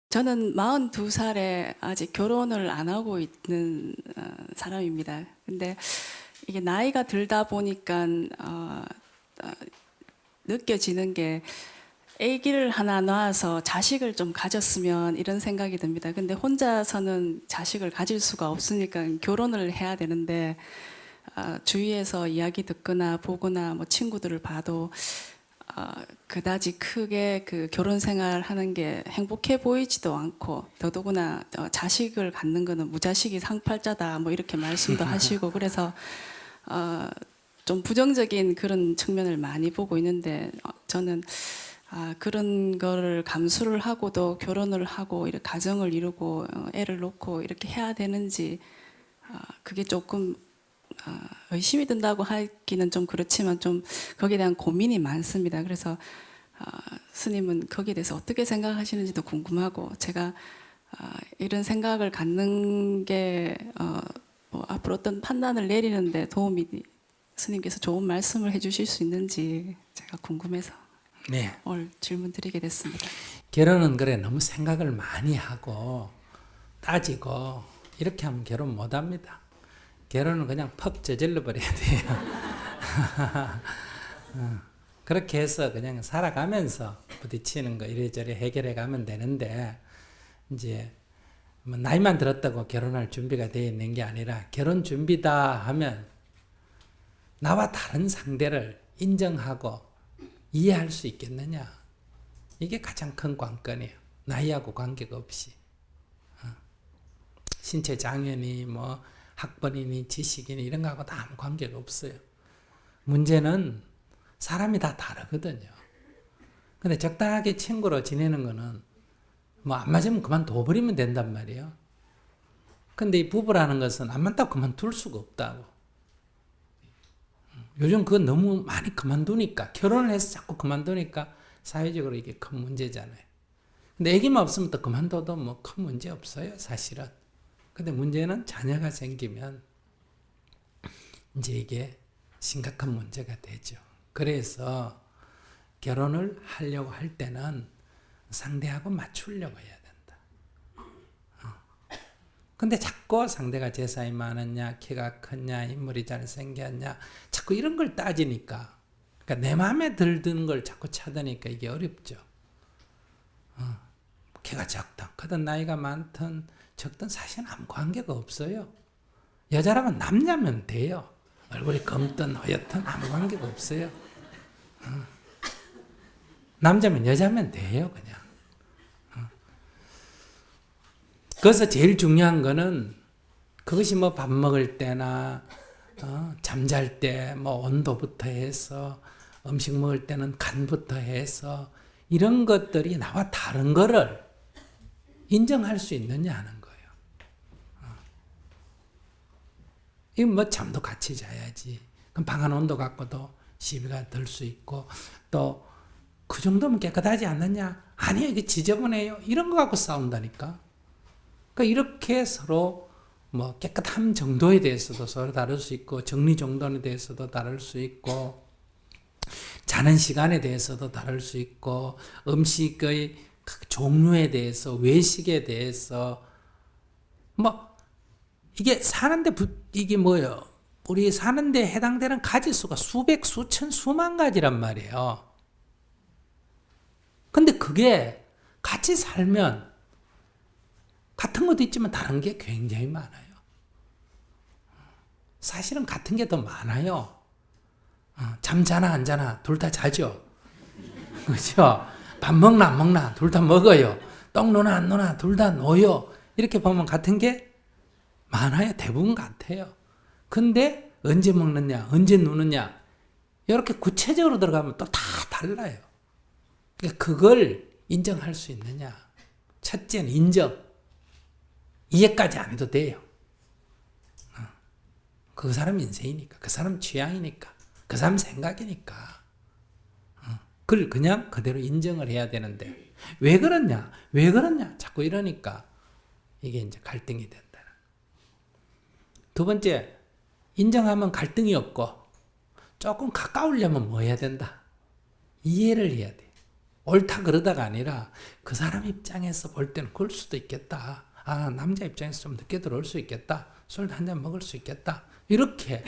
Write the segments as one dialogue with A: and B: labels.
A: 저는 42살에 아직 결혼을 안 하고 있는 사람입니다. 근데 이게 나이가 들다 보니까 느껴지는 게 아기를 하나 낳아서 자식을 좀 가졌으면 이런 생각이 듭니다. 근데 혼자서는 자식을 가질 수가 없으니까 결혼을 해야 되는데 주위에서 이야기 듣거나 보거나 뭐 친구들을 봐도 그다지 크게 그 결혼 생활 하는 게 행복해 보이지도 않고 더더구나 자식을 갖는 거는 무자식이 상팔자다 뭐 이렇게 말씀도 하시고 그래서 좀 부정적인 그런 측면을 많이 보고 있는데 저는 그런 거를 감수를 하고도 결혼을 하고 이렇게 가정을 이루고 애를 놓고 이렇게 해야 되는지 그게 조금 의심이 든다고 하기는 좀 그렇지만 좀 거기에 대한 고민이 많습니다. 그래서 스님은 거기에 대해서 어떻게 생각하시는지도 궁금하고 제가 이런 생각을 갖는 게 뭐 앞으로 어떤 판단을 내리는데 도움이 스님께서 좋은 말씀을 해주실 수 있는지 제가 궁금해서
B: 네.
A: 오늘 질문 드리게 됐습니다.
B: 결혼은 그래 너무 생각을 많이 하고 따지고 이렇게 하면 결혼 못 합니다. 결혼은 그냥 퍽 저질러 버려야 돼요. 그렇게 해서 그냥 살아가면서 부딪히는 거 이래저래 해결해 가면 되는데 이제 뭐 나이만 들었다고 결혼할 준비가 되어 있는 게 아니라 결혼 준비다 하면 나와 다른 상대를 인정하고 이해할 수 있겠느냐. 이게 가장 큰 관건이에요. 나이하고 관계가 없이. 신체 장애니 뭐 학벌이니 지식이니 이런 거하고 다 아무 관계가 없어요. 문제는 사람이 다 다르거든요. 근데 적당하게 친구로 지내는 거는 뭐 안 맞으면 그만둬버리면 된단 말이에요. 근데 이 부부라는 것은 안 맞다고 그만둘 수가 없다고. 요즘 그건 너무 많이 그만두니까 결혼을 해서 자꾸 그만두니까 사회적으로 이게 큰 문제잖아요. 근데 애기만 없으면 또 그만둬도 뭐 큰 문제 없어요, 사실은. 근데 문제는 자녀가 생기면 이제 이게 심각한 문제가 되죠. 그래서 결혼을 하려고 할 때는 상대하고 맞추려고 해야 된다. 근데 자꾸 상대가 재산이 많았냐, 키가 컸냐, 인물이 잘생겼냐, 자꾸 이런 걸 따지니까, 그러니까 내 마음에 들던 걸 자꾸 찾으니까 이게 어렵죠. 키가 적든 크든 나이가 많든 적든 사실은 아무 관계가 없어요. 여자라면 남자면 돼요. 얼굴이 검든 허옇든 아무 관계가 없어요. 남자면 여자면 돼요, 그냥. 그래서 제일 중요한 거는 그것이 뭐 밥 먹을 때나 잠잘 때 뭐 온도부터 해서 음식 먹을 때는 간부터 해서 이런 것들이 나와 다른 거를 인정할 수 있느냐 하는 거예요. 이건 뭐 잠도 같이 자야지. 그럼 방 안 온도 갖고도 시비가 들 수 있고 또 그 정도면 깨끗하지 않느냐? 아니요, 이게 지저분해요. 이런 거 갖고 싸운다니까. 그러니까 이렇게 서로 뭐 깨끗함 정도에 대해서도 서로 다를 수 있고 정리 정돈에 대해서도 다를 수 있고 자는 시간에 대해서도 다를 수 있고 음식의 종류에 대해서 외식에 대해서 뭐 이게 사는데 이게 뭐예요? 우리 사는데 해당되는 가지수가 수백, 수천, 수만 가지란 말이에요. 근데 그게 같이 살면 같은 것도 있지만 다른 게 굉장히 많아요. 사실은 같은 게 더 많아요. 잠 자나 안 자나 둘 다 자죠. 그렇죠? 밥 먹나 안 먹나 둘 다 먹어요. 똥 노나 안 노나 둘 다 노요. 이렇게 보면 같은 게 많아요. 대부분 같아요. 근데 언제 먹느냐, 언제 누느냐 이렇게 구체적으로 들어가면 또 다 달라요. 그러니까 그걸 인정할 수 있느냐. 첫째는 인정. 이해까지 안 해도 돼요. 그 사람 인생이니까, 그 사람 취향이니까, 그 사람 생각이니까. 그걸 그냥 그대로 인정을 해야 되는데, 왜 그러냐? 왜 그러냐? 자꾸 이러니까 이게 이제 갈등이 된다. 두 번째, 인정하면 갈등이 없고, 조금 가까우려면 뭐 해야 된다? 이해를 해야 돼. 옳다 그러다가 아니라 그 사람 입장에서 볼 때는 그럴 수도 있겠다. 아, 남자 입장에서 좀 늦게 들어올 수 있겠다. 술 한 잔 먹을 수 있겠다. 이렇게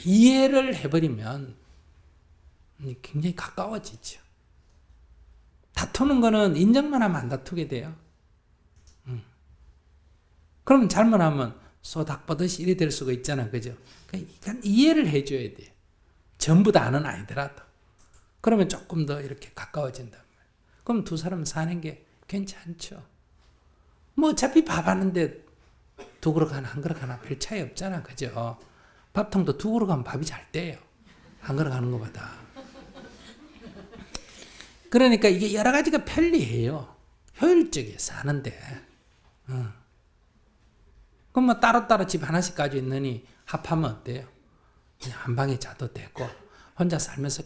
B: 이해를 해버리면 굉장히 가까워지죠. 다투는 거는 인정만 하면 안 다투게 돼요. 그러면 잘못하면 소닥 보듯이 이래 될 수가 있잖아. 그죠? 그러니까 이해를 해줘야 돼요. 전부 다는 아니더라도. 그러면 조금 더 이렇게 가까워진단 말이에요. 그럼 두 사람 사는 게 괜찮죠. 뭐 어차피 밥 하는데 두 그릇 하나, 한 그릇 하나 별 차이 없잖아. 그죠? 밥통도 두 그릇 하면 밥이 잘 돼요. 한 그릇 하는 것보다. 그러니까 이게 여러 가지가 편리해요. 효율적이에요, 사는데. 그럼 뭐 따로따로 집 하나씩 가지고 있느니 합하면 어때요? 그냥 한 방에 자도 되고, 혼자 살면서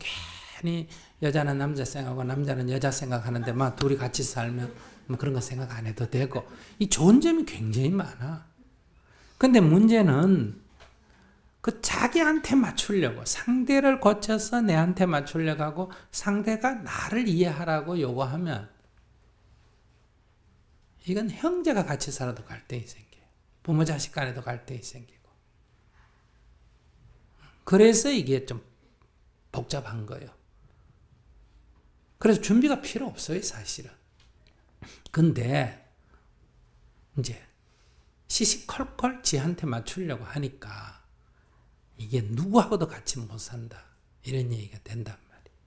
B: 괜히 여자는 남자 생각하고 남자는 여자 생각하는데 막 둘이 같이 살면 뭐 그런 거 생각 안 해도 되고, 이 좋은 점이 굉장히 많아. 근데 문제는 그 자기한테 맞추려고 상대를 거쳐서 내한테 맞추려고 하고 상대가 나를 이해하라고 요구하면 이건 형제가 같이 살아도 갈등이 생겨요. 부모 자식 간에도 갈등이 생기고. 그래서 이게 좀 복잡한 거예요. 그래서 준비가 필요 없어요, 사실은. 근데 이제 시시콜콜 지한테 맞추려고 하니까 이게 누구하고도 같이 못 산다. 이런 얘기가 된단 말이에요.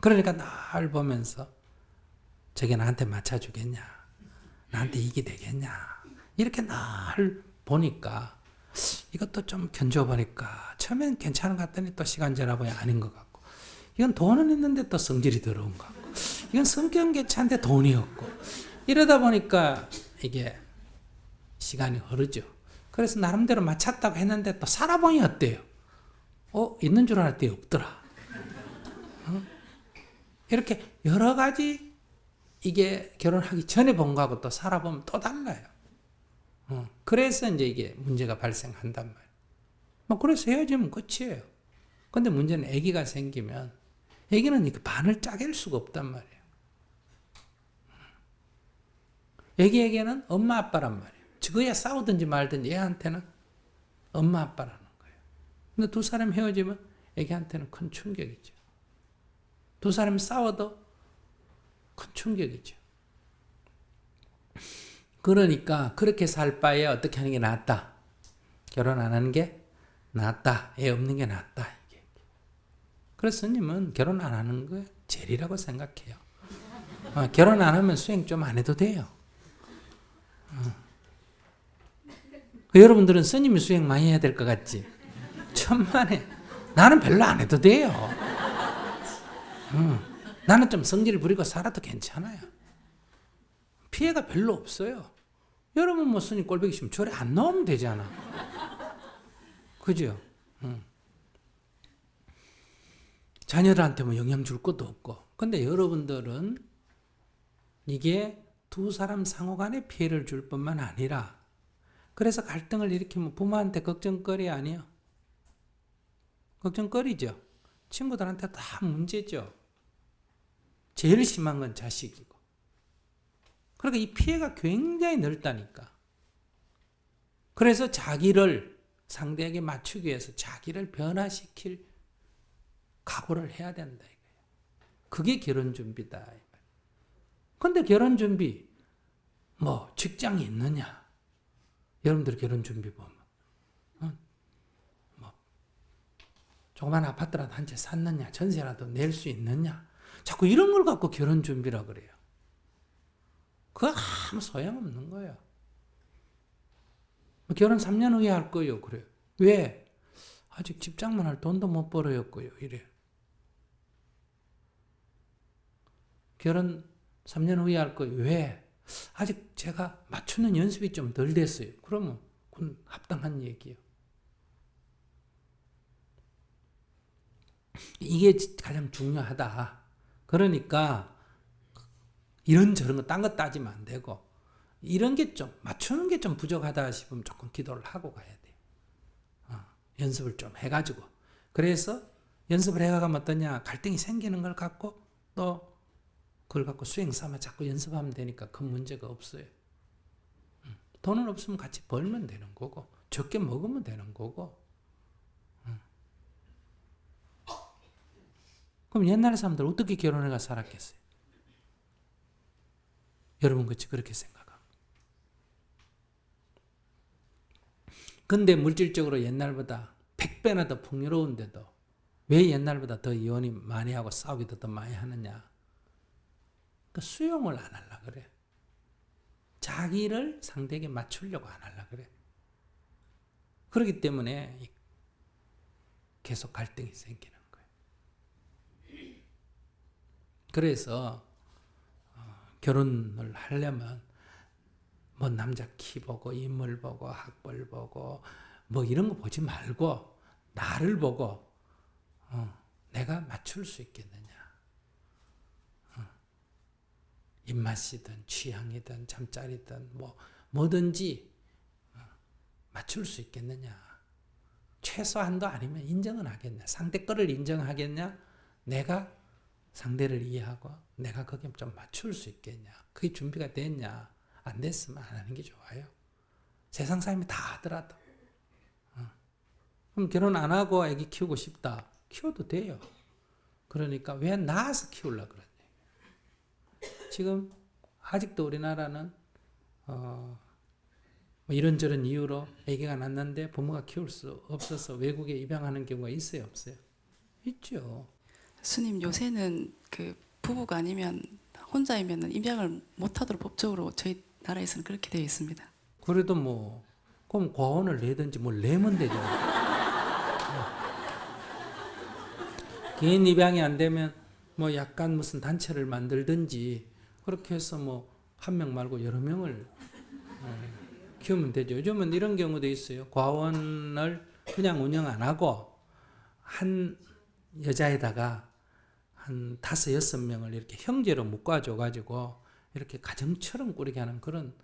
B: 그러니까 날 보면서 저게 나한테 맞춰주겠냐. 나한테 이익이 되겠냐. 이렇게 날 보니까 이것도 좀 견뎌보니까 처음엔 괜찮은 것 같더니 또 시간 지나보니 아닌 것 같고, 이건 돈은 있는데 또 성질이 더러운 것 같고, 이건 성격은 괜찮은데 돈이 없고, 이러다 보니까 이게 시간이 흐르죠. 그래서 나름대로 맞췄다고 했는데 또 살아보니 어때요? 있는 줄 알았더니 없더라. 이렇게 여러 가지 이게 결혼하기 전에 본 거하고 또 살아보면 또 달라요. 그래서 이제 이게 문제가 발생한단 말이에요. 뭐 그래서 헤어지면 끝이에요. 근데 문제는 아기가 생기면 아기는 이렇게 반을 짜갤 수가 없단 말이에요. 아기에게는 엄마 아빠란 말이에요. 그야 싸우든지 말든지 애한테는 엄마 아빠라는 거예요. 근데 두 사람이 헤어지면 애기한테는 큰 충격이죠. 두 사람이 싸워도 큰 충격이죠. 그러니까 그렇게 살 바에 어떻게 하는 게 낫다. 결혼 안 하는 게 낫다. 애 없는 게 낫다. 이게. 그래서 스님은 결혼 안 하는 거 제일이라고 생각해요. 결혼 안 하면 수행 좀 안 해도 돼요. 여러분들은 스님이 수행 많이 해야 될 것 같지? 천만에. 나는 별로 안 해도 돼요. 나는 좀 성질을 부리고 살아도 괜찮아요. 피해가 별로 없어요. 여러분 뭐 스님 꼴보기 싫으면 절에 안 나오면 되잖아. 그죠? 자녀들한테 뭐 영향 줄 것도 없고. 근데 여러분들은 이게 두 사람 상호 간에 피해를 줄 뿐만 아니라, 그래서 갈등을 일으키면 부모한테 걱정거리 아니에요? 걱정거리죠. 친구들한테 다 문제죠. 제일 심한 건 자식이고. 그러니까 이 피해가 굉장히 넓다니까. 그래서 자기를 상대에게 맞추기 위해서 자기를 변화시킬 각오를 해야 된다. 그게 결혼 준비다. 근데 결혼 준비, 뭐 직장이 있느냐? 여러분들 결혼 준비 보면 뭐 조그만 아파트라도 한 채 샀느냐, 전세라도 낼 수 있느냐, 자꾸 이런 걸 갖고 결혼 준비라 그래요. 그거 아무 소용없는 거예요. 결혼 3년 후에 할 거예요. 그래요. 왜? 아직 집장만 할 돈도 못 벌어였고요. 이래. 결혼 3년 후에 할 거예요. 왜? 아직 제가 맞추는 연습이 좀 덜 됐어요. 그러면 그건 합당한 얘기예요. 이게 가장 중요하다. 그러니까 이런저런 거 딴 거 따지면 안 되고, 이런 게 좀 맞추는 게 좀 부족하다 싶으면 조금 기도를 하고 가야 돼요. 연습을 좀 해가지고. 그래서 연습을 해가면 어떠냐, 갈등이 생기는 걸 갖고 또 그걸 갖고 수행 삼아 자꾸 연습하면 되니까 큰 문제가 없어요. 돈은 없으면 같이 벌면 되는 거고 적게 먹으면 되는 거고. 그럼 옛날 사람들 어떻게 결혼해가 살았겠어요? 여러분 같이 그렇게 생각하고. 근데 물질적으로 옛날보다 100배나 더 풍요로운데도 왜 옛날보다 더 이혼이 많이 하고 싸우기도 더 많이 하느냐? 그 수용을 안 하려고 그래. 자기를 상대에게 맞추려고 안 하려고 그래. 그렇기 때문에 계속 갈등이 생기는 거예요. 그래서 결혼을 하려면 뭐 남자 키 보고 인물 보고 학벌 보고 뭐 이런 거 보지 말고 나를 보고 내가 맞출 수 있겠느냐. 입맛이든 취향이든 잠자리든 뭐든지 맞출 수 있겠느냐. 최소한도 아니면 인정은 하겠냐. 상대 거를 인정하겠냐. 내가 상대를 이해하고 내가 거기에 좀 맞출 수 있겠냐. 그게 준비가 됐냐. 안 됐으면 안 하는 게 좋아요. 세상 사람이 다 하더라도. 그럼 결혼 안 하고 아기 키우고 싶다. 키워도 돼요. 그러니까 왜 낳아서 키우려고 그러냐. 지금 아직도 우리나라는 뭐 이런저런 이유로 아기가 낳는데 부모가 키울 수 없어서 외국에 입양하는 경우가 있어요, 없어요? 있죠.
A: 스님, 요새는 그 부부가 아니면 혼자이면 입양을 못하도록 법적으로 저희 나라에서는 그렇게 되어 있습니다.
B: 그래도 뭐 그럼 과혼을 내든지 뭘 내면 되죠. 개인 입양이 안 되면 뭐 약간 무슨 단체를 만들든지 그렇게 해서 뭐 한 명 말고 여러 명을 키우면 되죠. 요즘은 이런 경우도 있어요. 과원을 그냥 운영 안 하고 한 여자에다가 한 5, 6명을 이렇게 형제로 묶어줘가지고 이렇게 가정처럼 꾸리게 하는 그런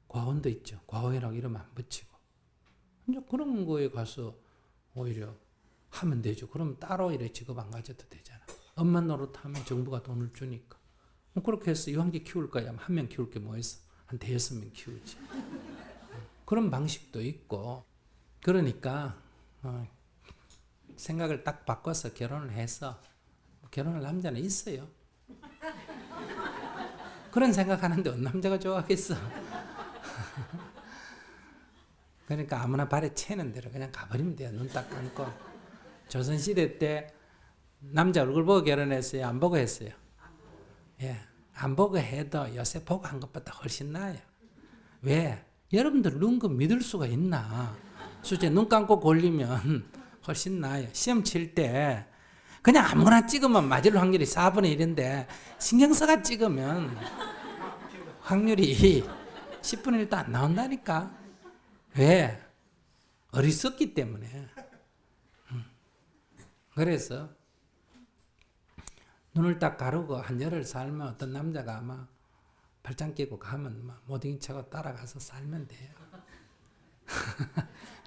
B: 과원도 있죠. 과호회라고 이름 안 붙이고. 이제 그런 거에 가서 오히려 하면 되죠. 그럼 따로 이렇게 직업 안 가져도 되잖아. 엄마 노릇하면 정부가 돈을 주니까. 그렇게 해서 이왕제 키울 거야. 한 명 키울 게 뭐 있어? 한 5명 키우지. 그런 방식도 있고. 그러니까 생각을 딱 바꿔서 결혼을 해서 결혼할 남자는 있어요. 그런 생각하는데 어느 남자가 좋아하겠어. 그러니까 아무나 발에 채는 대로 그냥 가버리면 돼요. 눈 딱 감고. 조선시대 때 남자 얼굴 보고 결혼했어요? 안 보고 했어요? 예, 안 보고 해도 요새 보고 한 것보다 훨씬 나아요. 왜? 여러분들 눈 그 믿을 수가 있나? 실제 눈 감고 골리면 훨씬 나아요. 시험 칠 때 그냥 아무나 찍으면 맞을 확률이 4분의 1인데 신경 써가 찍으면 확률이 10분의 1도 안 나온다니까. 왜? 어리석기 때문에. 그래서 눈을 딱 가르고 한 열흘 살면 어떤 남자가 아마 발장 끼고 가면 막 모딩 차고 따라가서 살면 돼요.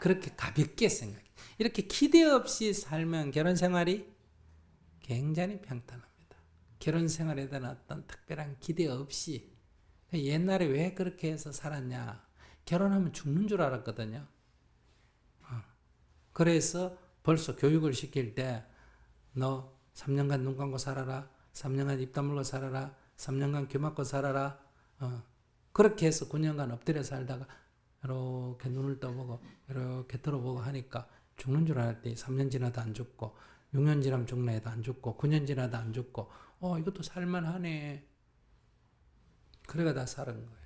B: 그렇게 가볍게 생각해. 이렇게 기대 없이 살면 결혼 생활이 굉장히 평탄합니다. 결혼 생활에 대한 어떤 특별한 기대 없이. 옛날에 왜 그렇게 해서 살았냐. 결혼하면 죽는 줄 알았거든요. 그래서 벌써 교육을 시킬 때 너 3년간 눈 감고 살아라. 3년간 입 다물고 살아라. 3년간 귀 막고 살아라. 그렇게 해서 9년간 엎드려 살다가 이렇게 눈을 떠보고 이렇게 들어보고 하니까 죽는 줄 알았더니 3년 지나도 안 죽고 6년 지나면 죽나 해도 안 죽고 9년 지나도 안 죽고 이것도 살만하네. 그래가 다 사는 거예요.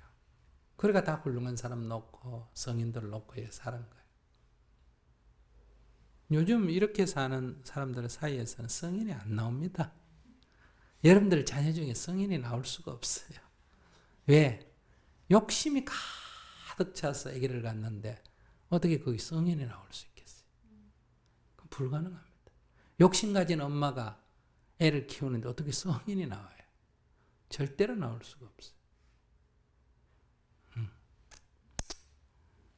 B: 그래가 다 훌륭한 사람 놓고 성인들 놓고 사는 거예요. 요즘 이렇게 사는 사람들 사이에서는 성인이 안 나옵니다. 여러분들 자녀 중에 성인이 나올 수가 없어요. 왜? 욕심이 가득 차서 아기를 갖는데 어떻게 거기 성인이 나올 수 있겠어요? 불가능합니다. 욕심 가진 엄마가 애를 키우는데 어떻게 성인이 나와요? 절대로 나올 수가 없어요.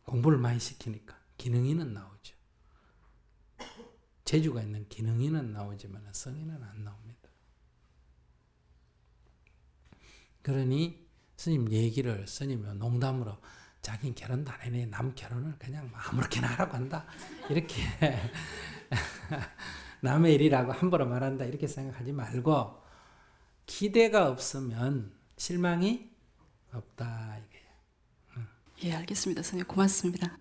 B: 공부를 많이 시키니까 기능이는 나오죠. 재주가 있는 기능이는 나오지만 성인은 안 나옵니다. 그러니 스님 얘기를 스님이 농담으로 자기는 결혼도 안 해네. 남 결혼을 그냥 아무렇게나 하라고 한다. 이렇게 남의 일이라고 함부로 말한다. 이렇게 생각하지 말고 기대가 없으면 실망이 없다. 이게.
A: 예, 알겠습니다. 선생님 고맙습니다.